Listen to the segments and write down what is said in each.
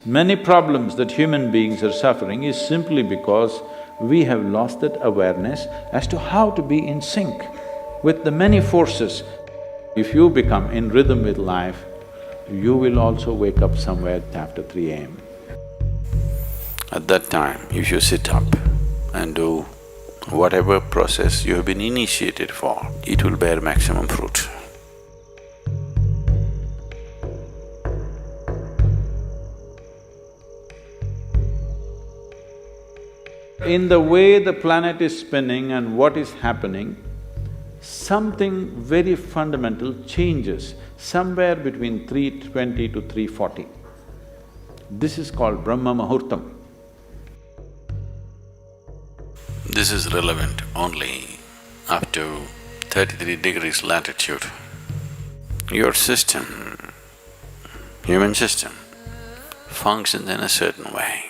Many problems that human beings are suffering is simply because we have lost that awareness as to how to be in sync with the many forces. If you become in rhythm with life, you will also wake up somewhere after 3 a.m. At that time, if you sit up and do whatever process you have been initiated for, it will bear maximum fruit. In the way the planet is spinning and what is happening, something very fundamental changes somewhere between 3:20 to 3:40. This is called Brahma Muhurtam. This is relevant only up to 33 degrees latitude. Your system, human system, functions in a certain way.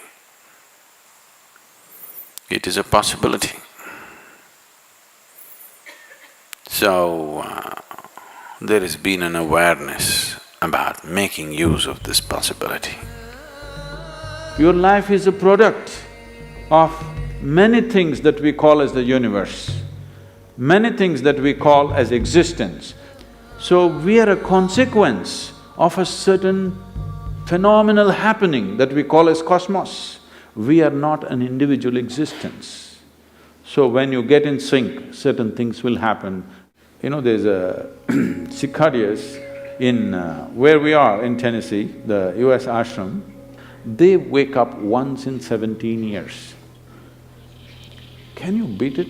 It is a possibility. So, there has been an awareness about making use of this possibility. Your life is a product of many things that we call as the universe, many things that we call as existence. So we are a consequence of a certain phenomenal happening that we call as cosmos. We are not an individual existence. So when you get in sync, certain things will happen. You know, there's a cicadas in where we are in Tennessee, the US ashram, they wake up once in 17 years. Can you beat it?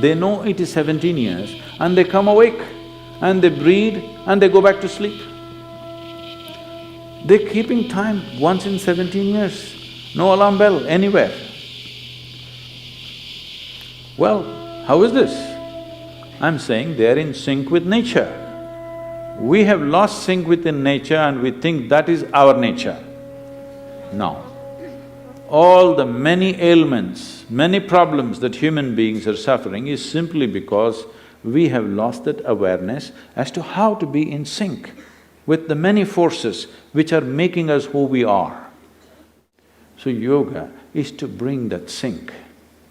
They know it is 17 years and they come awake and they breed and they go back to sleep. They're keeping time once in 17 years, no alarm bell anywhere. Well, how is this? I'm saying they're in sync with nature. We have lost sync within nature and we think that is our nature. No. All the many ailments, many problems that human beings are suffering is simply because we have lost that awareness as to how to be in sync with the many forces which are making us who we are. So yoga is to bring that sync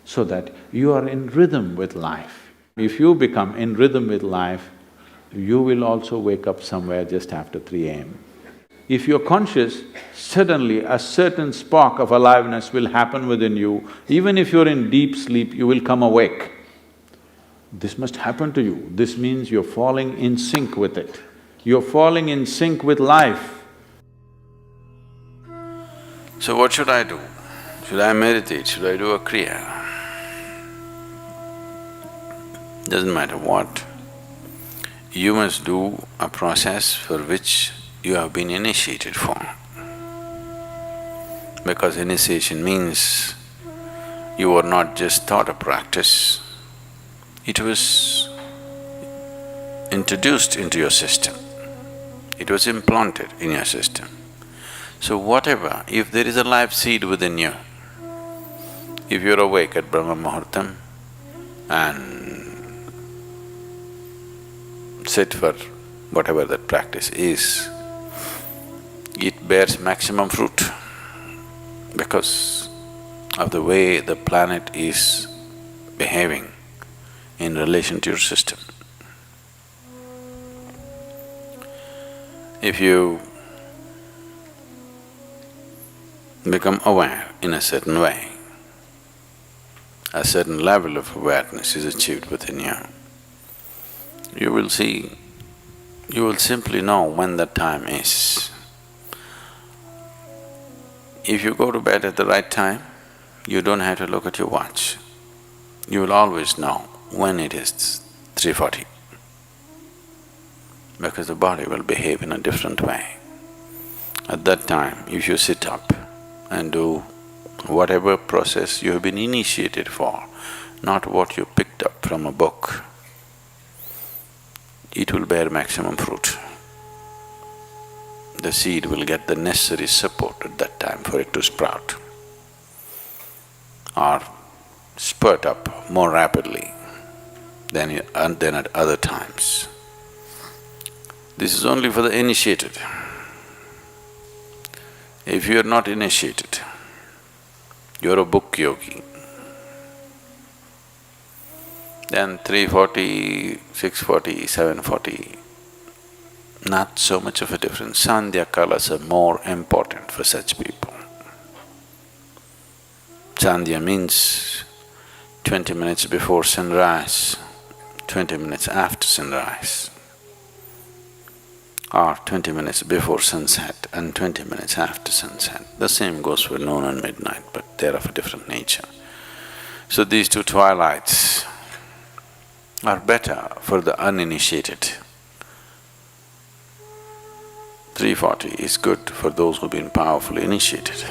so that you are in rhythm with life. If you become in rhythm with life, you will also wake up somewhere just after 3 a.m. If you're conscious, suddenly a certain spark of aliveness will happen within you. Even if you're in deep sleep, you will come awake. This must happen to you. This means you're falling in sync with it. You're falling in sync with life. So what should I do? Should I meditate? Should I do a kriya? Doesn't matter what. You must do a process for which you have been initiated for. Because initiation means you were not just taught a practice, it was introduced into your system, it was implanted in your system. So whatever, if there is a life seed within you, if you're awake at Brahma Muhurtam and sit for whatever that practice is, it bears maximum fruit because of the way the planet is behaving in relation to your system. If you become aware in a certain way, a certain level of awareness is achieved within you, you will see, you will simply know when the time is. If you go to bed at the right time, you don't have to look at your watch. You will always know when it is 3:40, because the body will behave in a different way. At that time, if you sit up and do whatever process you have been initiated for, not what you picked up from a book, it will bear maximum fruit. The seed will get the necessary support at that time for it to sprout or spurt up more rapidly than at other times. This is only for the initiated. If you're not initiated, you're a book yogi, then 340, 640, 740, not so much of a difference. Sandhya kalas are more important for such people. Sandhya means 20 minutes before sunrise, 20 minutes after sunrise, or 20 minutes before sunset and 20 minutes after sunset. The same goes for noon and midnight, but they're of a different nature. So these two twilights are better for the uninitiated. 340 is good for those who've been powerfully initiated.